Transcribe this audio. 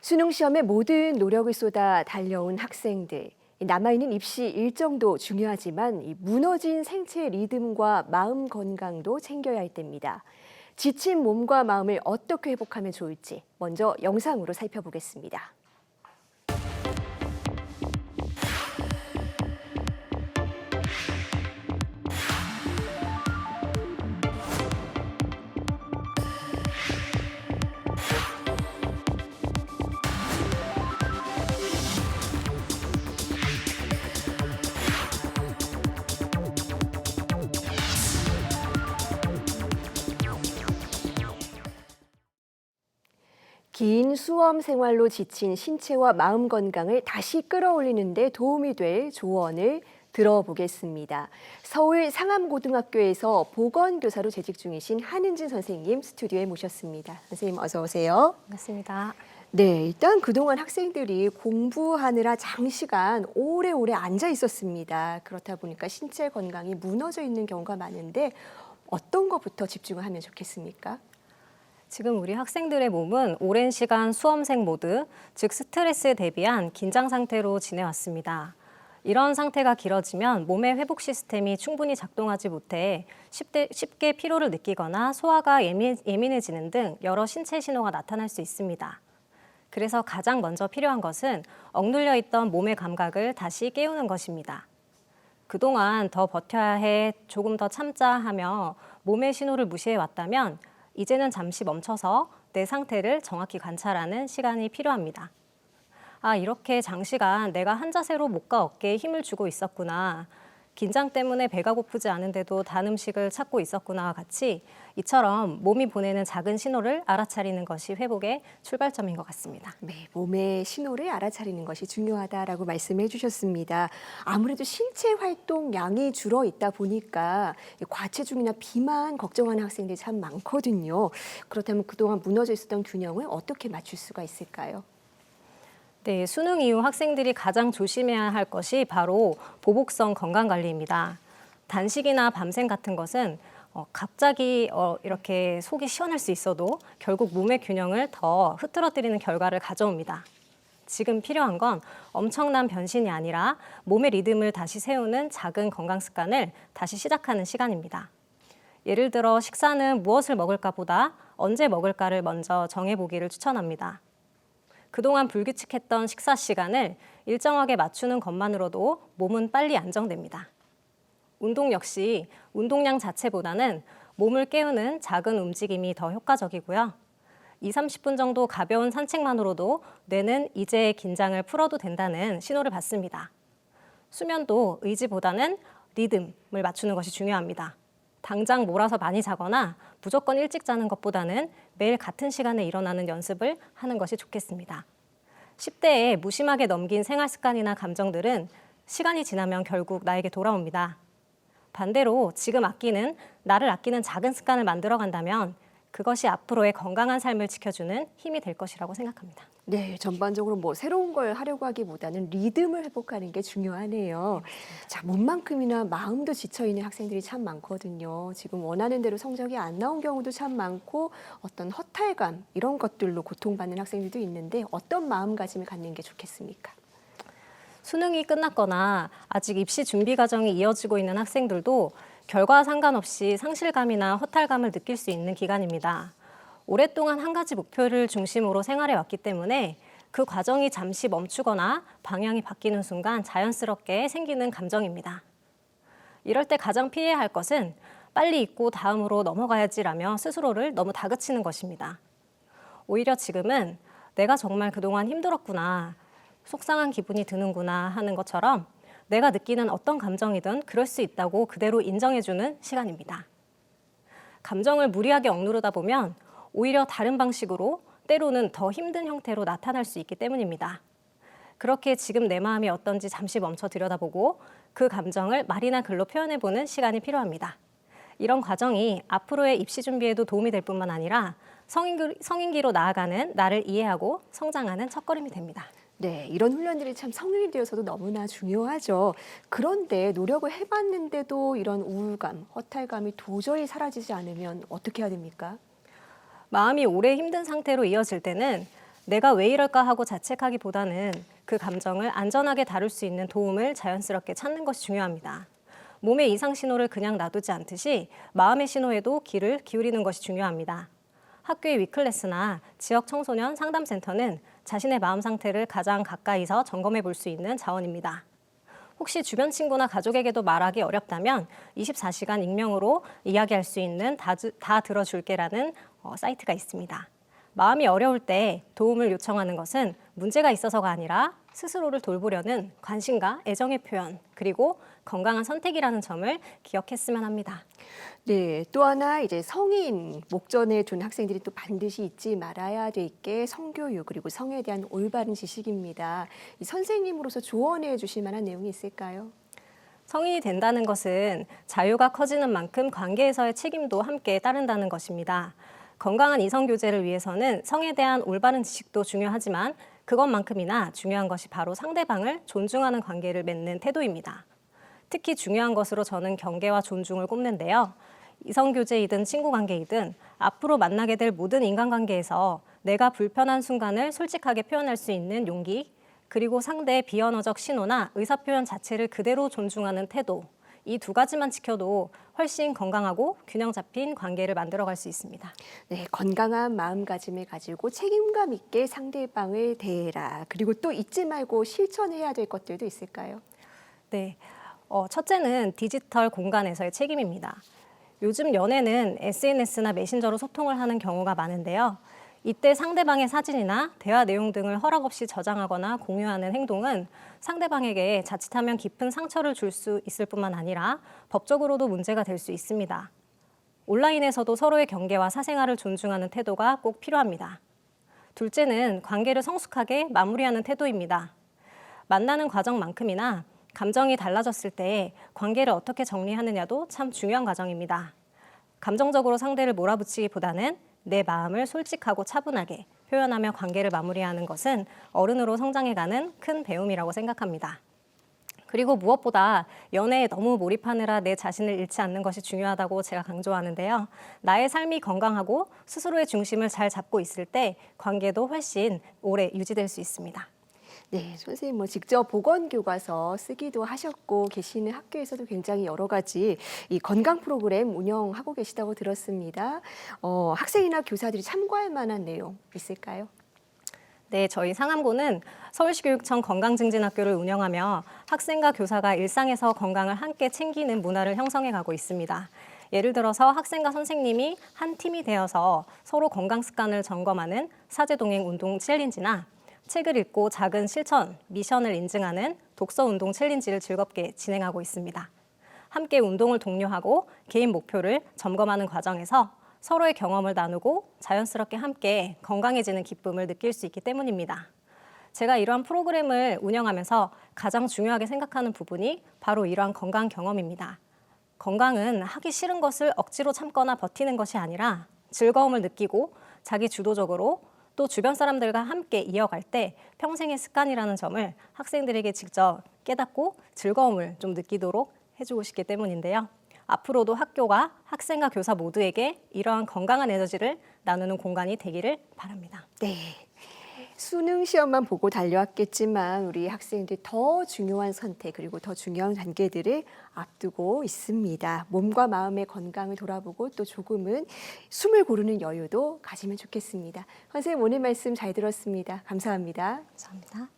수능 시험에 모든 노력을 쏟아 달려온 학생들. 남아있는 입시 일정도 중요하지만 이 무너진 생체 리듬과 마음 건강도 챙겨야 할 때입니다. 지친 몸과 마음을 어떻게 회복하면 좋을지 먼저 영상으로 살펴보겠습니다. 긴 수험 생활로 지친 신체와 마음 건강을 다시 끌어올리는 데 도움이 될 조언을 들어보겠습니다. 서울 상암고등학교에서 보건교사로 재직 중이신 한은진 선생님 스튜디오에 모셨습니다. 선생님 어서 오세요. 반갑습니다. 네, 일단 그동안 학생들이 공부하느라 장시간 오래오래 앉아 있었습니다. 그렇다 보니까 신체 건강이 무너져 있는 경우가 많은데 어떤 것부터 집중을 하면 좋겠습니까? 지금 우리 학생들의 몸은 오랜 시간 수험생 모드, 즉 스트레스에 대비한 긴장 상태로 지내왔습니다. 이런 상태가 길어지면 몸의 회복 시스템이 충분히 작동하지 못해 쉽게 피로를 느끼거나 소화가 예민해지는 등 여러 신체 신호가 나타날 수 있습니다. 그래서 가장 먼저 필요한 것은 억눌려 있던 몸의 감각을 다시 깨우는 것입니다. 그동안 더 버텨야 해, 조금 더 참자 하며 몸의 신호를 무시해 왔다면 이제는 잠시 멈춰서 내 상태를 정확히 관찰하는 시간이 필요합니다. 이렇게 장시간 내가 한 자세로 목과 어깨에 힘을 주고 있었구나. 긴장 때문에 배가 고프지 않은데도 단 음식을 찾고 있었구나와 같이 이처럼 몸이 보내는 작은 신호를 알아차리는 것이 회복의 출발점인 것 같습니다. 네, 몸의 신호를 알아차리는 것이 중요하다라고 말씀해 주셨습니다. 아무래도 신체 활동량이 줄어 있다 보니까 과체중이나 비만 걱정하는 학생들이 참 많거든요. 그렇다면 그동안 무너져 있었던 균형을 어떻게 맞출 수가 있을까요? 네, 수능 이후 학생들이 가장 조심해야 할 것이 바로 보복성 건강관리입니다. 단식이나 밤샘 같은 것은 갑자기 이렇게 속이 시원할 수 있어도 결국 몸의 균형을 더 흐트러뜨리는 결과를 가져옵니다. 지금 필요한 건 엄청난 변신이 아니라 몸의 리듬을 다시 세우는 작은 건강 습관을 다시 시작하는 시간입니다. 예를 들어 식사는 무엇을 먹을까 보다 언제 먹을까를 먼저 정해보기를 추천합니다. 그동안 불규칙했던 식사 시간을 일정하게 맞추는 것만으로도 몸은 빨리 안정됩니다. 운동 역시 운동량 자체보다는 몸을 깨우는 작은 움직임이 더 효과적이고요. 20-30분 정도 가벼운 산책만으로도 뇌는 이제 긴장을 풀어도 된다는 신호를 받습니다. 수면도 의지보다는 리듬을 맞추는 것이 중요합니다. 당장 몰아서 많이 자거나 무조건 일찍 자는 것보다는 매일 같은 시간에 일어나는 연습을 하는 것이 좋겠습니다. 10대에 무심하게 넘긴 생활 습관이나 감정들은 시간이 지나면 결국 나에게 돌아옵니다. 반대로 지금 나를 아끼는 작은 습관을 만들어 간다면 그것이 앞으로의 건강한 삶을 지켜주는 힘이 될 것이라고 생각합니다. 네, 전반적으로 새로운 걸 하려고 하기보다는 리듬을 회복하는 게 중요하네요. 자, 몸만큼이나 마음도 지쳐있는 학생들이 참 많거든요. 지금 원하는 대로 성적이 안 나온 경우도 참 많고 어떤 허탈감 이런 것들로 고통받는 학생들도 있는데 어떤 마음가짐을 갖는 게 좋겠습니까? 수능이 끝났거나 아직 입시 준비 과정이 이어지고 있는 학생들도 결과와 상관없이 상실감이나 허탈감을 느낄 수 있는 기간입니다. 오랫동안 한 가지 목표를 중심으로 생활해 왔기 때문에 그 과정이 잠시 멈추거나 방향이 바뀌는 순간 자연스럽게 생기는 감정입니다. 이럴 때 가장 피해야 할 것은 빨리 잊고 다음으로 넘어가야지라며 스스로를 너무 다그치는 것입니다. 오히려 지금은 내가 정말 그동안 힘들었구나, 속상한 기분이 드는구나 하는 것처럼 내가 느끼는 어떤 감정이든 그럴 수 있다고 그대로 인정해주는 시간입니다. 감정을 무리하게 억누르다 보면 오히려 다른 방식으로 때로는 더 힘든 형태로 나타날 수 있기 때문입니다. 그렇게 지금 내 마음이 어떤지 잠시 멈춰 들여다보고 그 감정을 말이나 글로 표현해보는 시간이 필요합니다. 이런 과정이 앞으로의 입시 준비에도 도움이 될 뿐만 아니라 성인기로 나아가는 나를 이해하고 성장하는 첫걸음이 됩니다. 네, 이런 훈련들이 참 성인이 되어서도 너무나 중요하죠. 그런데 노력을 해봤는데도 이런 우울감, 허탈감이 도저히 사라지지 않으면 어떻게 해야 됩니까? 마음이 오래 힘든 상태로 이어질 때는 내가 왜 이럴까 하고 자책하기보다는 그 감정을 안전하게 다룰 수 있는 도움을 자연스럽게 찾는 것이 중요합니다. 몸의 이상 신호를 그냥 놔두지 않듯이 마음의 신호에도 귀를 기울이는 것이 중요합니다. 학교의 위클래스나 지역 청소년 상담센터는 자신의 마음 상태를 가장 가까이서 점검해 볼 수 있는 자원입니다. 혹시 주변 친구나 가족에게도 말하기 어렵다면 24시간 익명으로 이야기할 수 있는 다 들어줄게라는 사이트가 있습니다. 마음이 어려울 때 도움을 요청하는 것은 문제가 있어서가 아니라 스스로를 돌보려는 관심과 애정의 표현, 그리고 건강한 선택이라는 점을 기억했으면 합니다. 네, 또 하나 이제 성인 목전에 둔 학생들이 또 반드시 잊지 말아야 될 게 성교육 그리고 성에 대한 올바른 지식입니다. 이 선생님으로서 조언해 주실 만한 내용이 있을까요? 성인이 된다는 것은 자유가 커지는 만큼 관계에서의 책임도 함께 따른다는 것입니다. 건강한 이성 교제를 위해서는 성에 대한 올바른 지식도 중요하지만 그것만큼이나 중요한 것이 바로 상대방을 존중하는 관계를 맺는 태도입니다. 특히 중요한 것으로 저는 경계와 존중을 꼽는데요. 이성 교제이든 친구 관계이든 앞으로 만나게 될 모든 인간관계에서 내가 불편한 순간을 솔직하게 표현할 수 있는 용기, 그리고 상대의 비언어적 신호나 의사표현 자체를 그대로 존중하는 태도, 이 두 가지만 지켜도 훨씬 건강하고 균형 잡힌 관계를 만들어갈 수 있습니다. 네, 건강한 마음가짐을 가지고 책임감 있게 상대방을 대해라. 그리고 또 잊지 말고 실천해야 될 것들도 있을까요? 네, 첫째는 디지털 공간에서의 책임입니다. 요즘 연애는 SNS나 메신저로 소통을 하는 경우가 많은데요. 이때 상대방의 사진이나 대화 내용 등을 허락 없이 저장하거나 공유하는 행동은 상대방에게 자칫하면 깊은 상처를 줄 수 있을 뿐만 아니라 법적으로도 문제가 될 수 있습니다. 온라인에서도 서로의 경계와 사생활을 존중하는 태도가 꼭 필요합니다. 둘째는 관계를 성숙하게 마무리하는 태도입니다. 만나는 과정만큼이나 감정이 달라졌을 때 관계를 어떻게 정리하느냐도 참 중요한 과정입니다. 감정적으로 상대를 몰아붙이기보다는 내 마음을 솔직하고 차분하게 표현하며 관계를 마무리하는 것은 어른으로 성장해가는 큰 배움이라고 생각합니다. 그리고 무엇보다 연애에 너무 몰입하느라 내 자신을 잃지 않는 것이 중요하다고 제가 강조하는데요. 나의 삶이 건강하고 스스로의 중심을 잘 잡고 있을 때 관계도 훨씬 오래 유지될 수 있습니다. 네, 선생님 뭐 직접 보건교과서 쓰기도 하셨고 계시는 학교에서도 굉장히 여러 가지 이 건강 프로그램 운영하고 계시다고 들었습니다. 학생이나 교사들이 참고할 만한 내용 있을까요? 네, 저희 상암고는 서울시 교육청 건강증진학교를 운영하며 학생과 교사가 일상에서 건강을 함께 챙기는 문화를 형성해 가고 있습니다. 예를 들어서 학생과 선생님이 한 팀이 되어서 서로 건강 습관을 점검하는 사제동행 운동 챌린지나 책을 읽고 작은 실천, 미션을 인증하는 독서 운동 챌린지를 즐겁게 진행하고 있습니다. 함께 운동을 독려하고 개인 목표를 점검하는 과정에서 서로의 경험을 나누고 자연스럽게 함께 건강해지는 기쁨을 느낄 수 있기 때문입니다. 제가 이러한 프로그램을 운영하면서 가장 중요하게 생각하는 부분이 바로 이러한 건강 경험입니다. 건강은 하기 싫은 것을 억지로 참거나 버티는 것이 아니라 즐거움을 느끼고 자기 주도적으로 또 주변 사람들과 함께 이어갈 때 평생의 습관이라는 점을 학생들에게 직접 깨닫고 즐거움을 좀 느끼도록 해주고 싶기 때문인데요. 앞으로도 학교가 학생과 교사 모두에게 이러한 건강한 에너지를 나누는 공간이 되기를 바랍니다. 네. 수능 시험만 보고 달려왔겠지만 우리 학생들 더 중요한 선택 그리고 더 중요한 단계들을 앞두고 있습니다. 몸과 마음의 건강을 돌아보고 또 조금은 숨을 고르는 여유도 가지면 좋겠습니다. 선생님 오늘 말씀 잘 들었습니다. 감사합니다. 감사합니다.